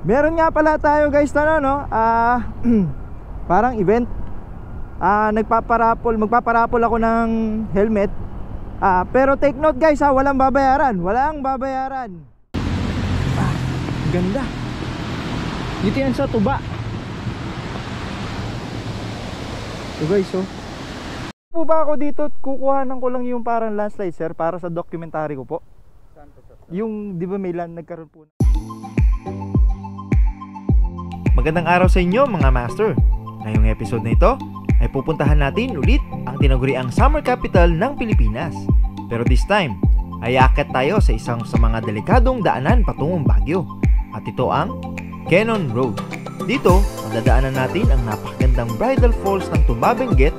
Meron nga pala tayo guys na parang event. Magpaparapol ako ng helmet. Pero take note guys walang babayaran. Walang babayaran. Ganda. Dito yan sa tuba. So guys, po ba ako dito, kukuhanan ko lang yung parang landslide sir para sa documentary ko po. Saan po sir? Yung di ba may land nagkaroon po. Magandang araw sa inyo mga master. Ngayong episode na ito ay pupuntahan natin ulit ang tinaguriang summer capital ng Pilipinas. Pero this time ay aakyat tayo sa isang sa mga delikadong daanan patungong Baguio. At ito ang Cannon Road. Dito, madadaanan natin ang napakagandang bridal falls ng Tumabenguet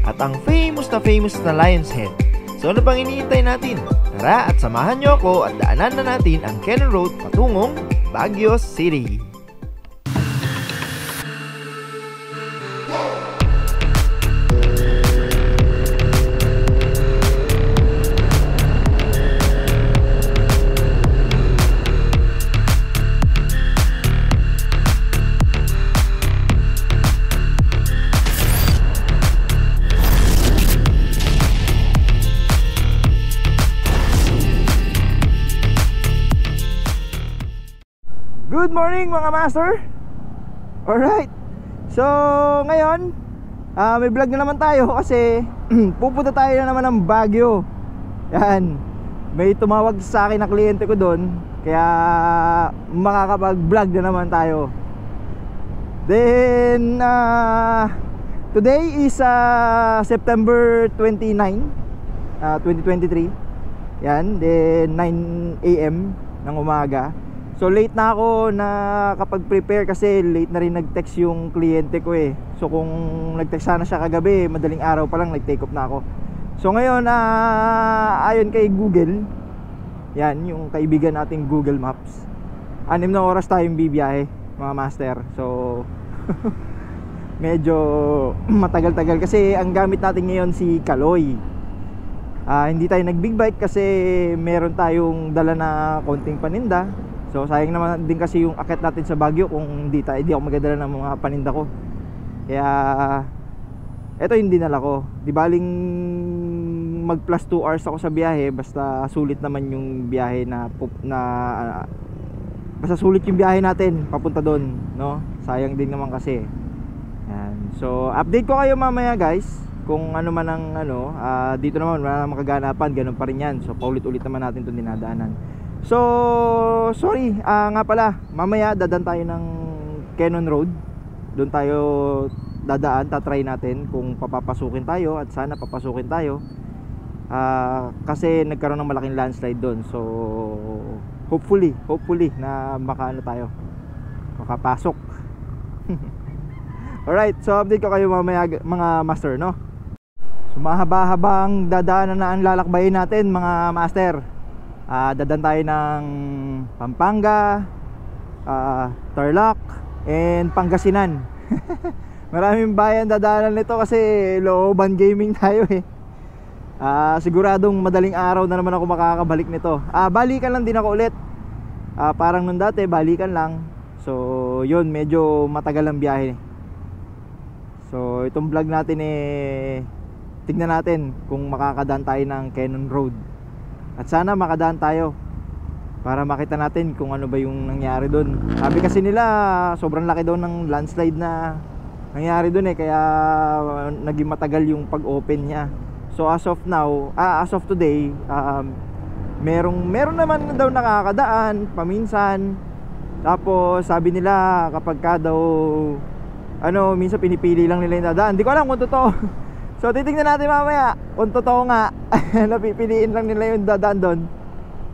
at ang famous na Lion's Head. So ano pang iniintay natin? Tara at samahan nyo ako at daanan na natin ang Cannon Road patungong Baguio City. Good morning mga master. Alright. So ngayon may vlog na naman tayo kasi pupunta tayo na naman ng Baguio. Yan. May tumawag sa akin na kliyente ko doon, kaya makakapag-vlog na naman tayo. Then today is September 29, 2023. Yan. Then 9 AM ng umaga. So late na ako na kapag prepare kasi late na rin nag-text yung kliyente ko eh. So kung nag-text sana siya kagabi, madaling araw pa lang nag-take off na ako. So ngayon ayon kay Google, yan yung kaibigan nating Google Maps, 6 na oras tayong bibiyahe mga master. So medyo matagal-tagal kasi ang gamit natin ngayon si Kaloy. Hindi tayo nag-big bike kasi meron tayong dala na konting paninda. So sayang naman din kasi yung akit natin sa Baguio kung hindi ako magadala ng mga paninda ko. Kaya eto yung dinala ko. Di baling mag plus 2 hours ako sa biyahe, basta sulit naman yung biyahe basta sulit yung biyahe natin papunta doon, no? Sayang din naman kasi. Yan. So update ko kayo mamaya guys kung ano man ang dito naman wala namang kaganapan, ganun pa rin yan. So paulit-ulit naman natin itong dinadaanan. So, sorry, nga pala, mamaya dadaan tayo ng Cannon Road. Doon tayo dadaan, tatry natin kung papapasukin tayo at sana papasukin tayo. Kasi nagkaroon ng malaking landslide doon. So, hopefully na makapasok. Alright, so update ko kayo mamaya mga master, no? So, mahaba-habang dadaanan na ang lalakbayin natin mga master. Dadan tayo ng Pampanga, Tarlac, and Pangasinan. Maraming bayan dadaanan nito kasi looban gaming tayo eh. Siguradong madaling araw na naman ako makakabalik nito. Balikan lang din ako ulit. Parang nung dati balikan lang. So yun, medyo matagal ang biyahe. So itong vlog natin tignan natin kung makakadaan tayo ng Cannon Road. At sana makadaan tayo para makita natin kung ano ba yung nangyari doon. Sabi kasi nila sobrang laki daw ng landslide na nangyari doon kaya naging matagal yung pag-open niya. So as of now, as of today, meron naman daw nakakadaan paminsan. Tapos sabi nila kapag ka daw minsan pinipili lang nila yung dadaan. Hindi ko alam kung totoo. So titingnan natin mamaya kung totoo nga napipiliin lang nila yung dadaan doon.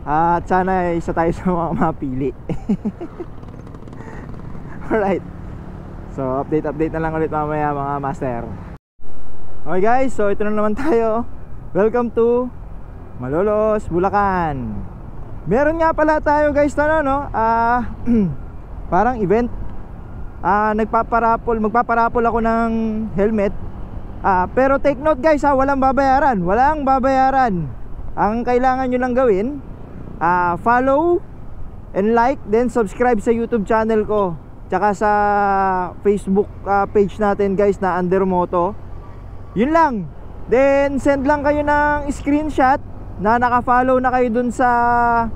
At sana isa tayo sa mga mapili. Alright. So update na lang ulit mamaya mga master. Okay guys, so ito na naman tayo. Welcome to Malolos, Bulacan. Meron nga pala tayo guys na parang event. Magpaparapol ako ng helmet. Pero take note guys walang babayaran. Walang babayaran. Ang kailangan nyo lang gawin, follow and like, then subscribe sa YouTube channel ko, tsaka sa Facebook page natin guys na Undermoto. Yun lang. Then send lang kayo ng screenshot na naka-follow na kayo dun sa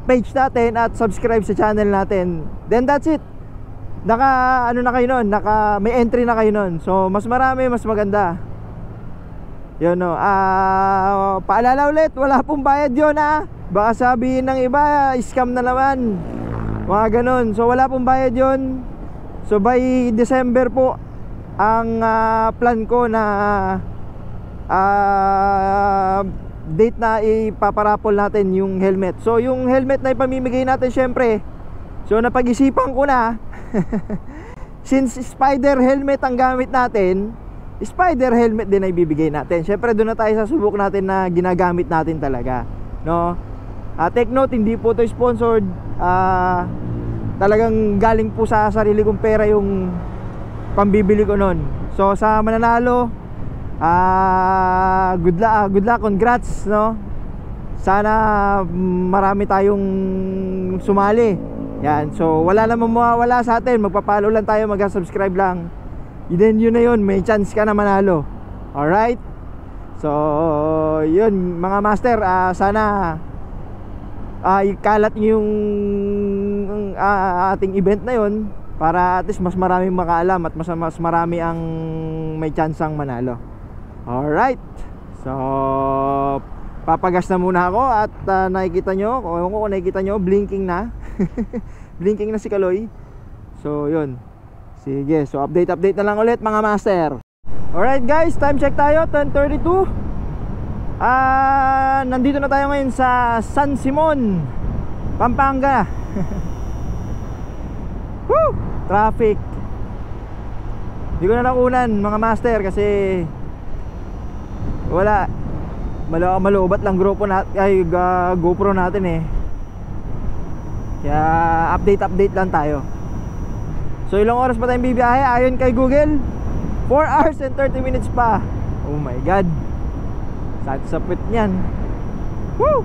page natin at subscribe sa channel natin. Then that's it. Ano na kayo nun, may entry na kayo nun. So mas marami, mas maganda. Yun no. Paalala ulit, wala pong bayad yun ha. Baka sabihin ng iba, scam na naman, mga ganun. So wala pong bayad yun. So by December po ang plan ko na date na ipaparapol natin yung helmet. So yung helmet na ipamimigay natin, syempre, so napag-isipan ko na since spider helmet ang gamit natin, spider helmet din ay bibigay natin. Syempre doon na tayo sa subok natin na ginagamit natin talaga, no? Take note, hindi po to sponsored. Talagang galing po sa sarili kong pera yung pambibili ko nun. So sa mananalo, good luck, congrats, no? Sana marami tayong sumali. Yan, so wala namang mawawala sa atin. Magpapalo lang tayo, mag-subscribe lang. Then yun na yun, may chance ka na manalo. Alright? So yun mga master, sana ikalat yung ating event na yun, para at least mas maraming makaalam at mas marami ang may chance ang manalo. Alright, so papagas na muna ako at nakikita nyo, kung nakikita nyo, blinking na blinking na si Kaloy. So yun, sige, so update na lang ulit mga master. Alright guys, time check tayo, 10:32. Nandito na tayo ngayon sa San Simon, Pampanga. Woo! Traffic. Hindi ko na nakunan mga master kasi wala, malubat lang GoPro natin eh. Kaya update lang tayo. So ilang oras pa tayong bibiyahe ayon kay Google? 4 hours and 30 minutes pa. Oh my god, sapit niyan. Woo!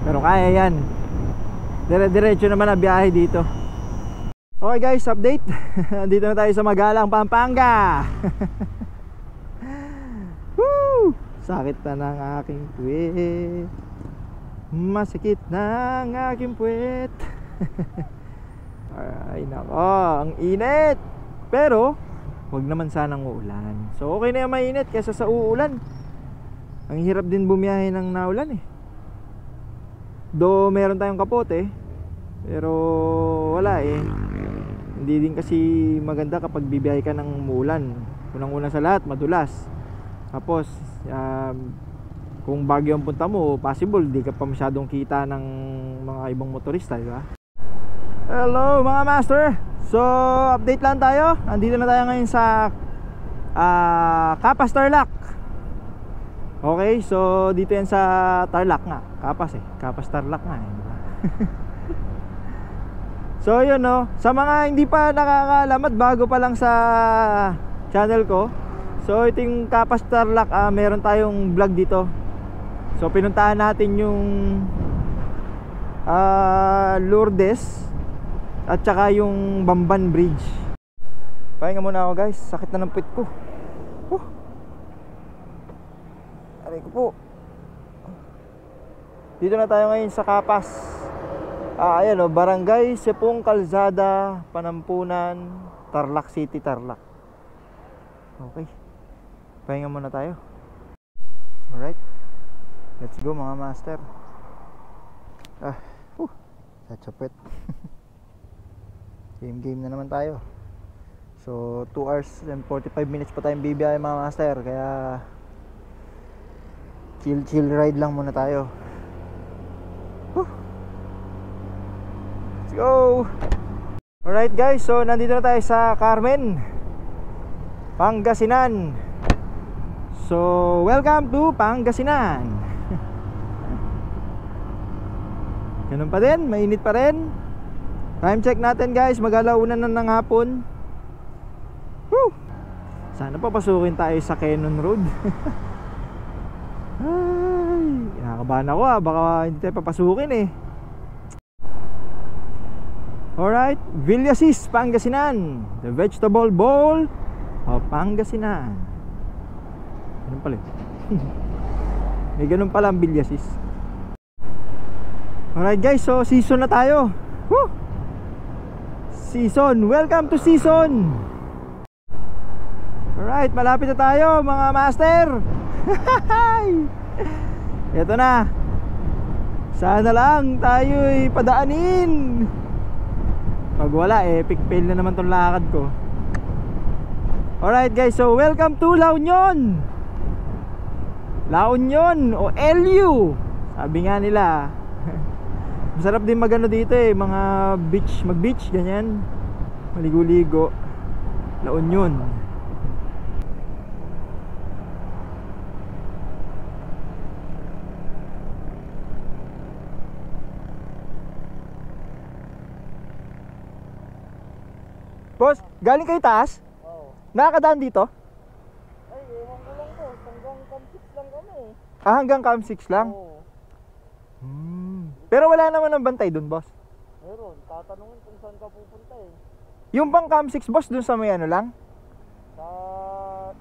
Pero kaya yan. Dire-diretso naman na biyahe dito. Okay guys, update. Dito na tayo sa Magalang, Pampanga. Woo! Sakit na ng aking puwet. Masakit na ang aking puwet. Ay nako, ang init. Pero wag naman sanang uulan. So okay na yung mainit kaysa sa uulan. Ang hirap din bumiyahe ng naulan eh. Do meron tayong kapote, pero wala eh. Hindi din kasi maganda kapag bibiyahe ka ng umulan. Unang-una sa lahat, madulas. Tapos kung bagyo ang punta mo, possible di ka pa masyadong kita ng mga ibang motorista, di ba? Hello mga master. So update lang tayo. Andito na tayo ngayon sa Kapas, Tarlac. Okay, so dito yan sa Tarlac nga. Kapas Tarlac nga eh, diba? So yun no, sa mga hindi pa nakakaalam at bago pa lang sa channel ko, so ito yung Kapas Tarlac, meron tayong vlog dito. So pinuntahan natin yung Lourdes at saka yung Bamban Bridge. Pahinga muna ako guys, sakit na ng puwet ko. Aray ko po. Dito na tayo ngayon sa Kapas. Ayan o, Barangay Sepong Calzada, Panampunan, Tarlac City, Tarlac. Okay, pahinga muna tayo. Alright, let's go mga master. Sachapet. Game na naman tayo. So 2 hours and 45 minutes pa tayong bibiyahe mga master. Kaya chill ride lang muna tayo. Let's go. Alright guys, so nandito na tayo sa Carmen, Pangasinan. So welcome to Pangasinan. Ganun pa din, mainit pa rin. Time check natin guys, mag-alauna na ng hapon. Woo! Sana papasukin tayo sa Cannon Road. Ay, kinakabahan ako baka hindi tayo papasukin eh. Alright, Villasis, Pangasinan. The vegetable bowl of Pangasinan. Ganun pala. May ganun pala ang Villasis. Alright guys, so season na tayo. Woo! Season, welcome to season. Alright, malapit na tayo mga master. Ito na. Sana lang tayo'y padaanin. Pag wala, epic fail na naman tong lakad ko. Alright guys, so welcome to La Union. La Union o LU, sabi nga nila. Masarap din magano dito mga beach, mag-beach ganyan. Maligo-ligo. La Union. Boss, galing kayo taas? Oo. Nakakadaan dito? Ay, ewan ko lang po. Hanggang Cam 6 lang kami. Hanggang Cam 6 lang? Oo. Pero wala naman ng bantay dun, boss? Meron. Tatanungin kung saan ka pupunta eh. Yung bang Cam 6, boss, dun sa may ano lang? Sa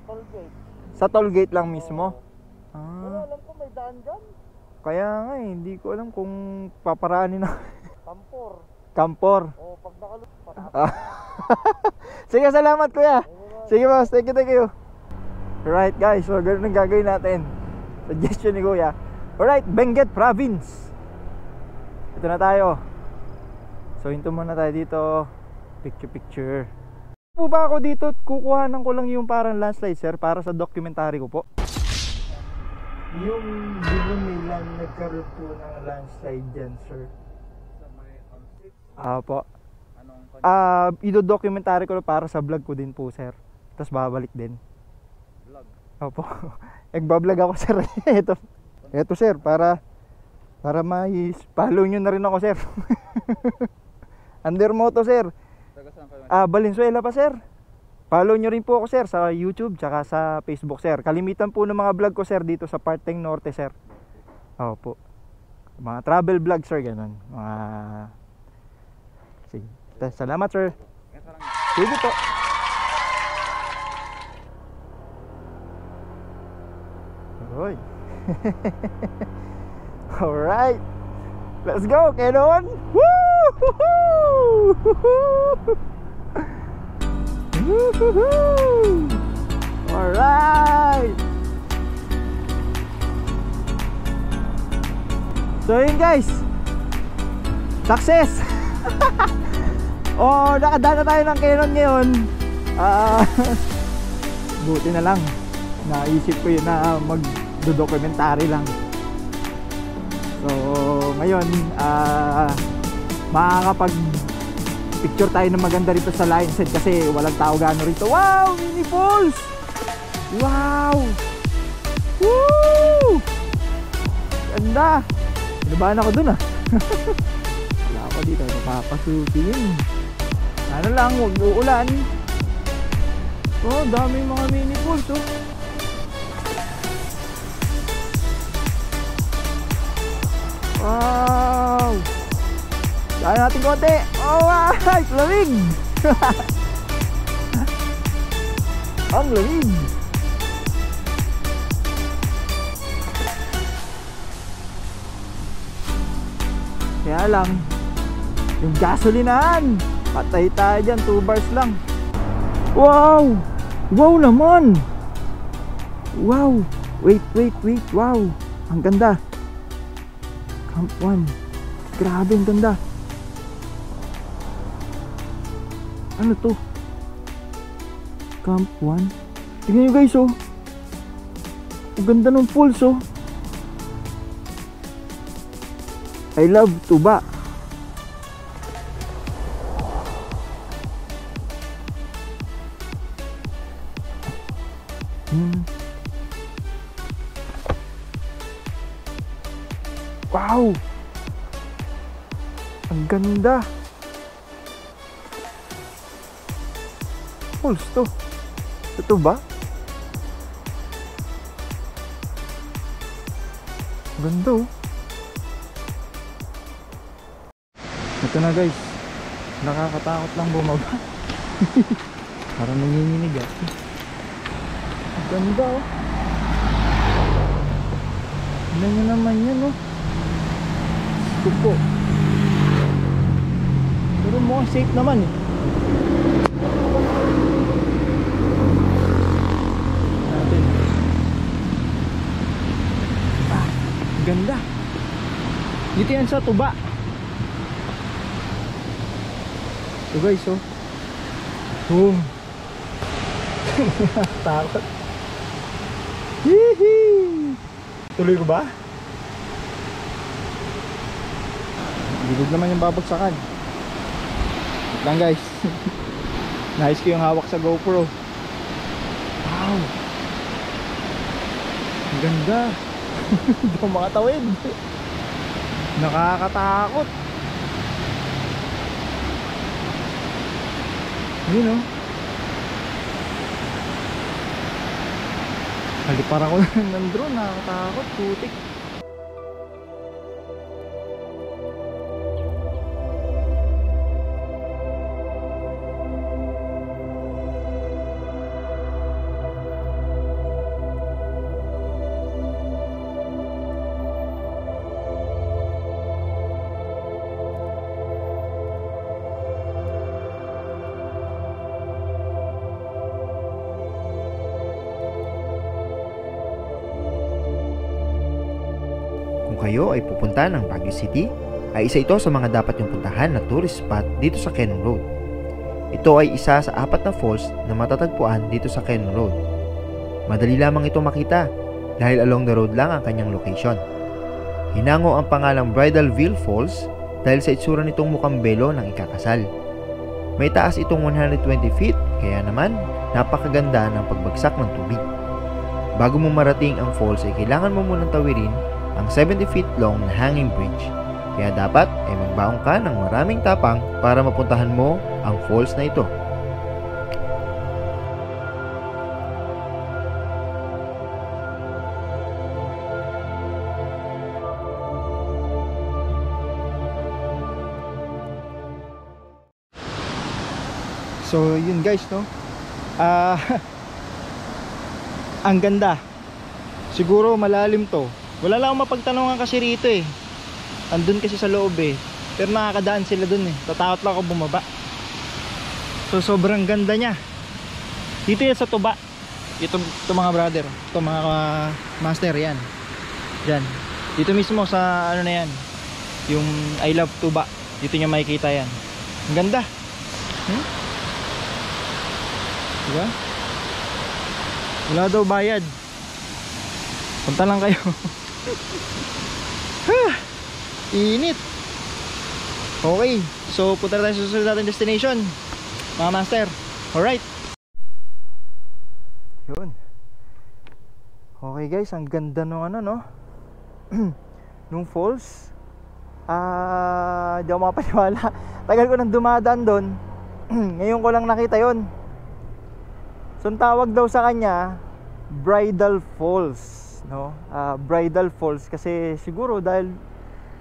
toll gate. Sa toll gate lang mismo? Pero alam ko may daan dyan. Kaya nga hindi ko alam kung paparaanin na. Kampor. Kampor. O, pag nakalot, Sige, salamat kuya. Sige boss, thank you. Alright guys, so ganun ang gagawin natin. Suggestion ni kuya. Alright, Benguet Province. Ito na tayo. So hinto muna tayo dito. Picture. Po ba ako dito, kukuhanan ko lang yung parang landslide sir, para sa documentary ko po. Yung Dibon Milan nagkaroon po ng landslide dyan sir. Po. Ido-documentary ko para sa vlog ko din po sir. Tapos babalik din. Vlog? Opo. Nagbablog ako sir. Ito sir, para follow nyo na rin ako sir. Undermoto sir. Taga saan kayo? Valenzuela pa sir. Follow nyo rin po ako sir sa YouTube tsaka sa Facebook sir. Kalimitan po ng mga vlog ko sir dito sa Parteng Norte sir. Opo. Mga travel vlog sir, ganun. Sige. Salamat sir. Sige po. Hoy. Alright. Let's go, Kenon. Woo! Alright. So yun guys, success. Nakadaan na tayo ng Kenon ngayon. Buti na lang naisip ko yun na mag-documentary lang. So ngayon makakapag picture tayo ng maganda rito sa Lion's Head kasi walang tao gano rito. Wow! Mini falls! Wow! Woo! Ganda! Pinabahan ako dun wala ako dito napapasukin. Ano lang, huwag uulan. Dami mga mini falls Wow! Dahil natin konti. Wow! Lamig! Ang lamig! Kaya lang, yung gasolinahan, patay tayo dyan, 2 bars lang. Wow! Wow naman! Wow! Wait, wow! Ang ganda! Camp 1. Grabe, ang ganda. Ano to? Camp 1. Tignan nyo guys ang ganda ng falls I love Tuba. Wow! Ang ganda. Falls to. Ito ba? Ganda Ito na guys. Nakakatakot lang bumaba. Parang nanginginig ah. Ang ganda oh. Tignan nyo naman yan oh. Ito po. Pero mukhang safe naman eh. Natin. Ah, ganda. Dito yan sa tuba. Ito guys oh. Boom. Takot. Hihi. Tuloy ko ba? Gilid naman yung babagsakan. Wait lang guys. Nice ko yung hawak sa GoPro. Wow. Ang ganda. Hindi ko makatawid. Nakakatakot. Yun oh. Halipara ko ng drone, nakakatakot, putik. Kung kayo ay pupunta ng Baguio City, ay isa ito sa mga dapat yung puntahan na tourist spot dito sa Quezon Road. Ito ay isa sa 4 na falls na matatagpuan dito sa Quezon Road. Madali lamang ito makita dahil along the road lang ang kanyang location. Hinango ang pangalang Bridalveil Falls dahil sa itsura nitong mukhang belo ng ikakasal. May taas itong 120 feet, kaya naman napakaganda ng pagbagsak ng tubig. Bago mo marating ang falls ay kailangan mo munang tawirin ang 70 feet long na hanging bridge. Kaya dapat ay magbaong ka ng maraming tapang para mapuntahan mo ang falls na ito. So yun guys no. Ang ganda. Siguro malalim to. Wala lang akong mapagtanungan kasi rito eh. Andun kasi sa loob eh. Pero nakakadaan sila dun eh. Tatakot lang ako bumaba. So sobrang ganda niya. Dito yan sa tuba. Ito mga brother. Ito mga master yan. Diyan. Dito mismo sa ano na yan. Yung I love tuba. Dito nyo makikita yan. Ang ganda. Diba? Wala daw bayad. Punta lang kayo. Init. Okay. So punta na tayo sa susunod natin destination, mga master. Alright. Yun. Okay guys, ang ganda nung ano no. Nung falls. Di ako mapaniwala. Tagal ko nang dumadaan doon. Ngayon ko lang nakita yon. So ang tawag daw sa kanya Bridal Falls, no? Bridal Falls kasi siguro dahil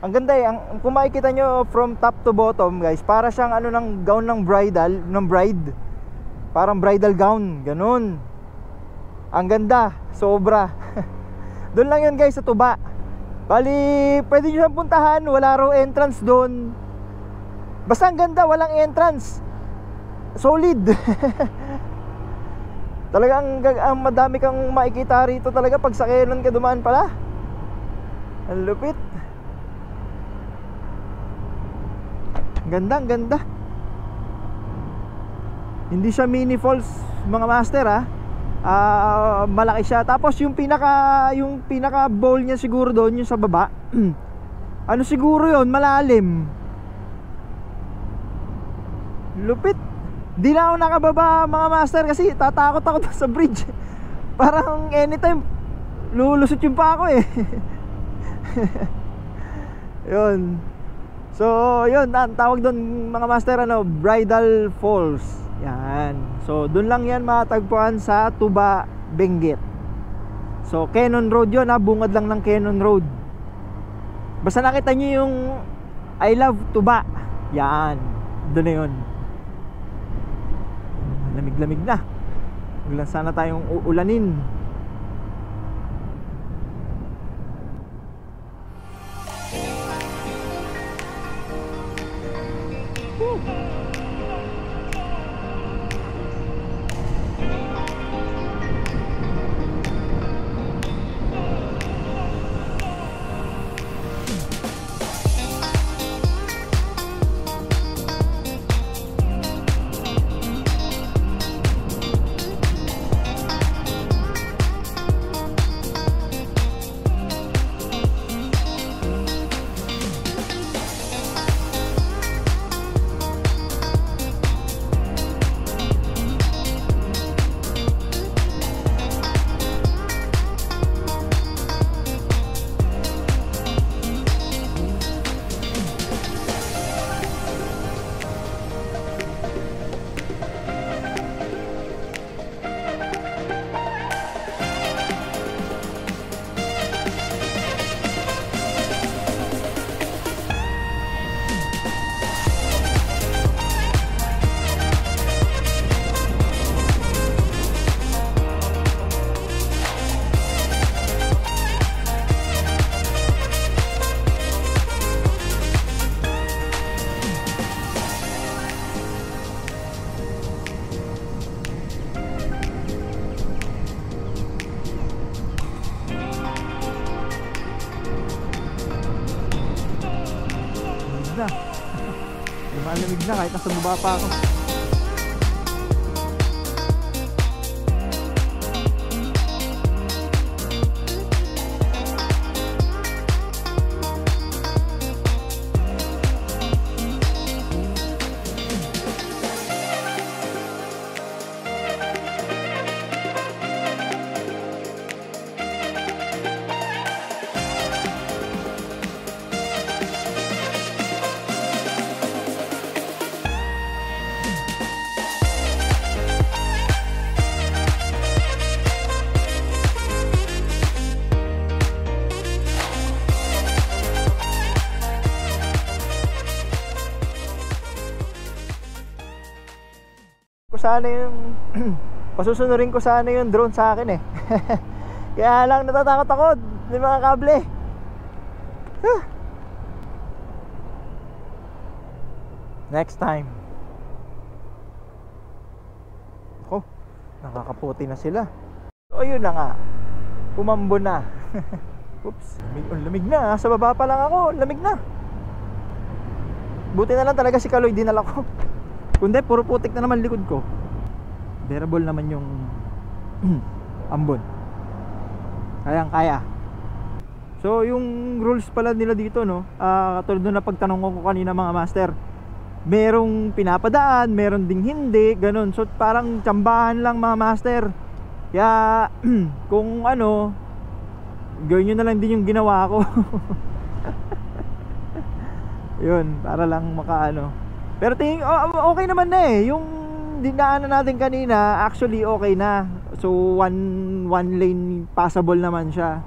ang ganda eh. Kung makikita nyo from top to bottom guys, para siyang ano ng gown ng bridal, ng bride. Parang bridal gown, ganun. Ang ganda, sobra. Doon lang yun guys sa tuba. Bali, pwede nyo siyang puntahan. Wala raw entrance doon. Basta ang ganda, walang entrance. Solid. Talagang madami kang makikita rito talaga pag sa Quezon ka dumaan pala. Ang lupit. Ganda, ang ganda. Hindi siya mini falls mga master malaki siya. Tapos yung pinaka bowl niya siguro doon yung sa baba. Ano siguro yon, malalim. Lupit. Di na ako nakababa mga master kasi tatakot ako sa bridge. Parang anytime lulusot yung pa ako eh. Yun. So yun, ang tawag doon mga master Bridal Falls. Yan. So doon lang yan matagpuan sa Tuba, Benguet. So Quezon Road yun bungad lang ng Quezon Road. Basta nakita nyo yung I love Tuba. Yan. doon na yun. Lamig-lamig na. Huwag lang sana tayong uulanin. Na. Malamig na kahit nasa baba pa ako. Sana yung pasusunurin ko sana yung drone sa akin eh. Kaya lang natatakot ako ng mga kable. Next time. Oh, nakakaputi na sila. So ayun na nga, pumambo na. Oops, lamig na. Sa baba pa lang ako, lamig na. Buti na lang talaga si Kaloy dinala ko. Kundi puro putik na naman likod ko. Bearable naman yung ambon. Kayang kaya. So yung rules pala nila dito, no, katulad nung napagtanong ko kanina mga master, merong pinapadaan, meron ding hindi, ganun. So parang tsambahan lang mga master. Kaya kung ano, gawin nyo na lang din yung ginawa ko. Yun, para lang makaano. Pero okay naman na eh. Yung dinaanan natin kanina, actually okay na. So one lane passable naman siya.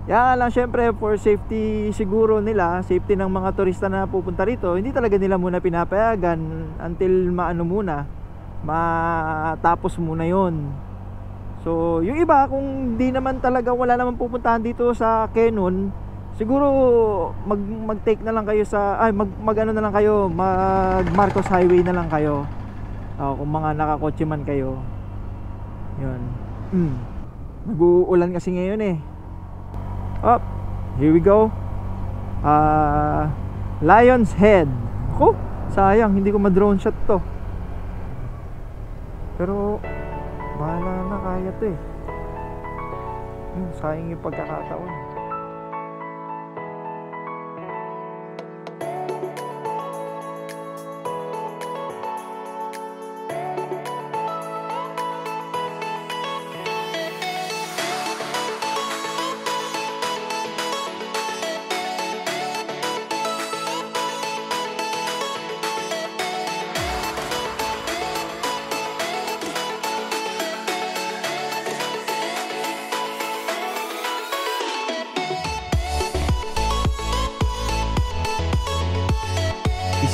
Kaya lang syempre for safety siguro nila, safety ng mga turista na pupunta rito, hindi talaga nila muna pinapayagan until matapos muna yon. So yung iba, kung di naman talaga, wala naman pupuntahan dito sa Kenon, siguro mag-take na lang kayo sa mag-ano na lang kayo, mag Marcos Highway na lang kayo. Kung mga nakakotse man kayo. 'Yun. Nag-uulan kasi ngayon eh. Oh, here we go. Lion's Head. Ko, sayang hindi ko ma-drone shot 'to. Pero bahala na, kaya 'to eh. Sayang yung pagkakataon.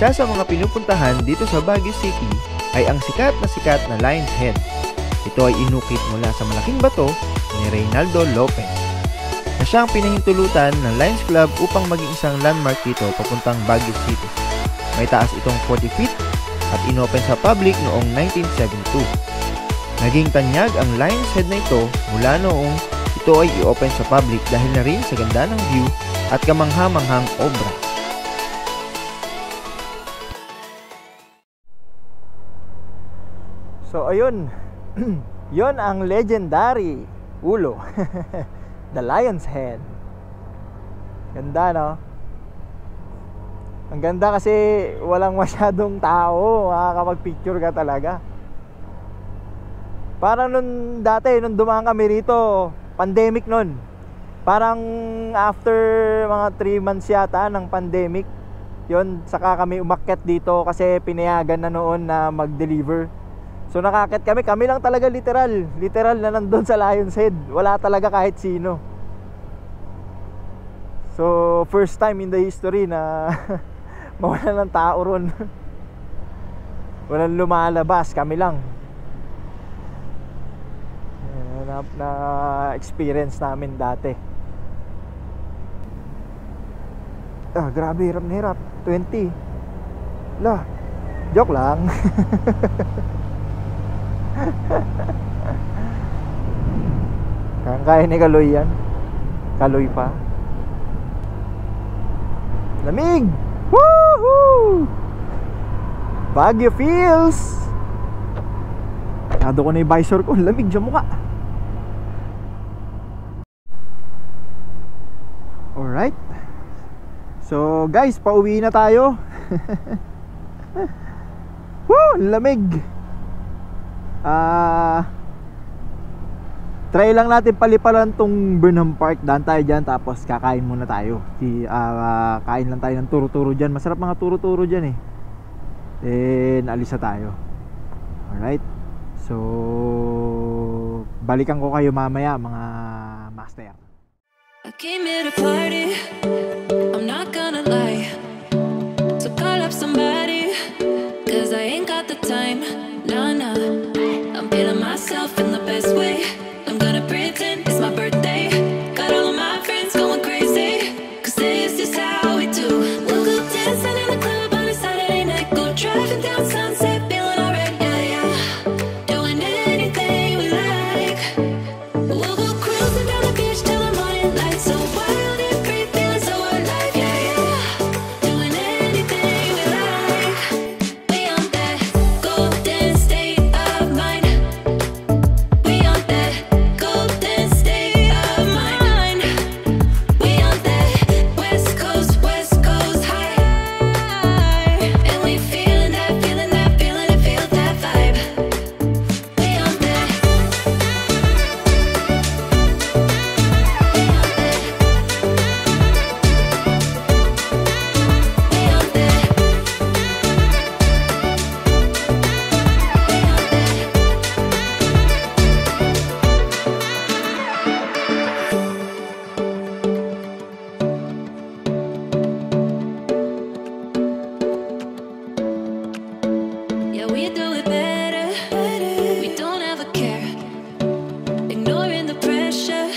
Isa sa mga pinupuntahan dito sa Baguio City ay ang sikat na Lion's Head. Ito ay inukit mula sa malaking bato ni Reynaldo Lopez, na siyang pinahintulutan ng Lions Club upang maging isang landmark dito papuntang Baguio City. May taas itong 40 feet at inopen sa public noong 1972. Naging tanyag ang Lion's Head na ito mula noong ito ay i-open sa public dahil na rin sa ganda ng view at kamangha-manghang obra. So ayun, yon ang legendary ulo. The Lion's Head. Ganda, no? Ang ganda kasi walang masyadong tao, makakapag-picture ka talaga. Parang nung dati, nung dumaan kami rito, pandemic nun. Parang after mga 3 months yata ng pandemic, yun, saka kami umakyat dito kasi pinayagan na noon na mag-deliver. So nakakit kami lang talaga literal na nandun sa Lion's Head. Wala talaga kahit sino. So first time in the history na mawala ng tao ron. Walang lumalabas, kami lang. Na experience namin dati. Grabe, hirap na hirap. 20. Lah, joke lang. Kaya ni Kaloy yan. Kaloy pa. Lamig! Woohoo! Baguio feels! Nado ko na yung visor ko. Lamig dyan mukha. Alright. So guys, pauwi na tayo. Woo! Lamig! Try lang natin paliparan tong Burnham Park. Daan tayo dyan, tapos kakain muna tayo. Kain lang tayo ng turo-turo dyan. Masarap mga turo-turo dyan eh. Then alis na tayo. Alright. So balikan ko kayo mamaya mga master. I came here to party, I'm not gonna lie. So call up somebody, cause I ain't got the time. Nah, nah, I'm feeling myself in the best way. I'm gonna pretend it's my birthday. Got all of my friends going crazy, cause this is how we do. We'll go dancing in the club on a Saturday night. Go driving down Sunset, feeling alright, yeah, yeah. Doing anything we like. We'll go cruising down the beach till the morning light. So wild and free, feeling so alive, yeah, yeah. Doing anything we like. We on that golden state of mind. We on that golden state of mind. We on that West Coast high. And we feeling that, feeling that, feeling it, feel that vibe. We on that. Yeah, we do it better. We don't ever care. Ignoring the pressure,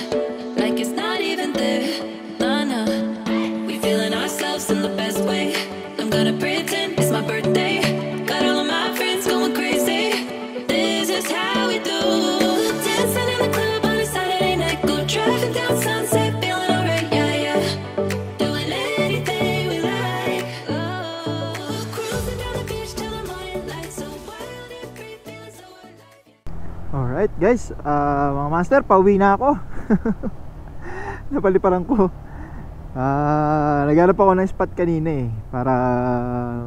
like it's not even there. Nah, nah. We feeling ourselves in the best way. I'm gonna pretend it's my birthday. Got all of my friends going crazy. This is how we do. Dancing in the club on a Saturday night. Go driving down Sunset, feeling alright, yeah, yeah. Doing anything we like. Oh, cruising down the beach till the morning light. So wild and free, feeling so alive. Alright guys, mga master, pauwi na ako. Napaliparan ko. Naghanap ako ng spot kanina eh, para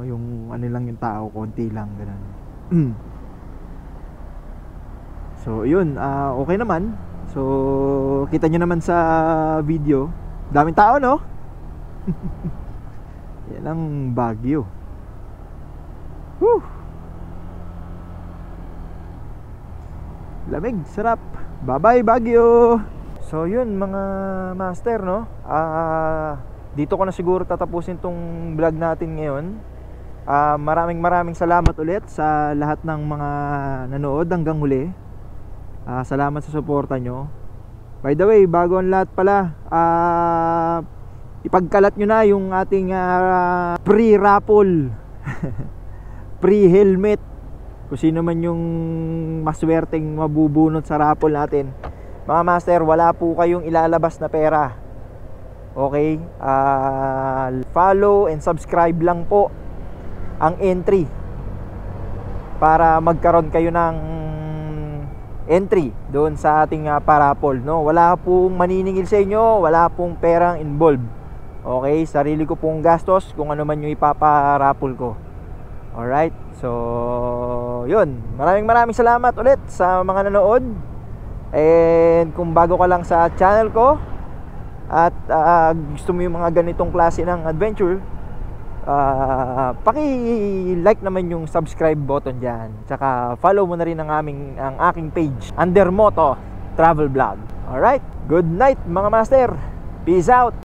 yung ano lang yung tao, konti lang ganun. So yun, okay naman. So kita nyo naman sa video, daming tao, no? Yan ang Baguio. Woo! Lamig, sarap. Bye-bye Baguio. So yun mga master, no? Dito ko na siguro tatapusin tong vlog natin ngayon. Maraming salamat ulit sa lahat ng mga nanood hanggang huli. Salamat sa suporta nyo. By the way, bago ang lahat pala, ipagkalat nyo na yung ating pre-raffle pre-helmet. Kung sino man yung maswerteng mabubunot sa raffle natin. Mga master, wala po kayong ilalabas na pera. Okay? Follow and subscribe lang po ang entry para magkaroon kayo ng entry doon sa ating parapol, no? Wala pong maniningil sa inyo, wala pong perang involved. Okay, sarili ko pong gastos kung ano man yung ipaparapol ko. Alright, so yun, maraming salamat ulit sa mga nanood. And kung bago ka lang sa channel ko at gusto mo yung mga ganitong klase ng adventure, paki-like naman yung subscribe button dyan. Tsaka follow mo na rin ang aking page under Moto Travel Vlog. Alright, good night mga master. Peace out.